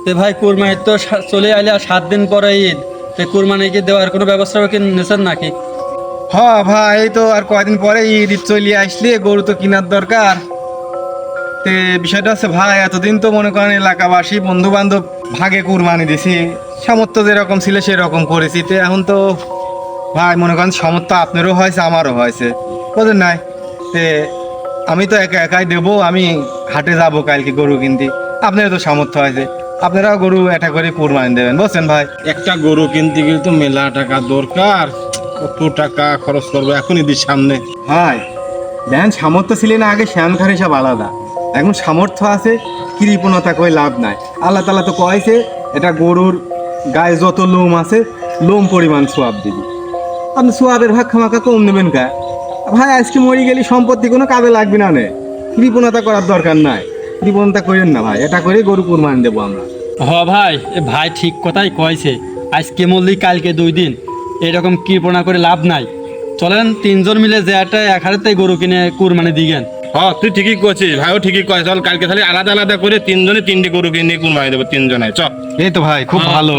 তে ভাই কুরবানি তো চলে আইলে আর 7 দিন পরে ঈদ। তে কুরবানি কি দেওয়ার কোনো ব্যবস্থা কি নিয়েছেন নাকি? ভাই এই তো আর কয়দিন পরে ঈদ ঈদ চলে আসলে গরু তো কেনার দরকার। তে বিষয়টা হচ্ছে ভাই, এতদিন তো মনে করেন এলাকাবাসী বন্ধু বান্ধব ভাগে কুরবানি দিছি, সামর্থ্য যেরকম ছিল সেরকম করেছি। তো এখন তো ভাই মনে করেন সামর্থ্য আপনারও হয়েছে আমারও হয়েছে, বুঝলেন নাই? তে আমি তো একা একাই দেবো, আমি হাটে যাব কালকে গরু কিনতে। আপনারও তো সামর্থ্য হয়েছে, আপনারাও গরু একটা করে কুরবানি দেবেন, বুঝছেন ভাই? একটা গরু কিনতে গেলে তো মেলা টাকা দরকার। কত টাকা খরচ করবো এখন ঈদের সামনে। ভাই দেন, সামর্থ্য ছিল না আগে শ্যাম খার হিসাব আলাদা, এখন সামর্থ্য আছে, কৃপণতা কই লাভ নাই। আল্লাহ তালা তো কয়েছে এটা গরুর গায়ে যত লোম আছে লোম পরিমাণ সোয়াব দিবি, আপনি সোয়াবের ভাগ খামাকা কম নেবেন কা? ভাই আজকে মরি গেলি সম্পত্তি কোনো কাজে লাগবে না নে, কৃপণতা করার দরকার নাই, কৃপণতা করেন না ভাই, এটা করে গরু কুরবানি দেবো আমরা। ভাই এ ভাই ঠিক কথাই কইছে। আজকে মল্লি কালকে 2 দিন, এরকম কৃপণা করে লাভ নাই। চলেন 3জন মিলে যে একটা এক হাজারটাই গরু কিনে কুরবানি দিগেন। তুই ঠিকই করছিস, ভাইও ঠিকই কয়। চল কালকে তাহলে আলাদা আলাদা করে তিনজনে তিনটে গরু কিনে কুরবানি দেবো তিনজনে, চল। এই তো ভাই খুব ভালো।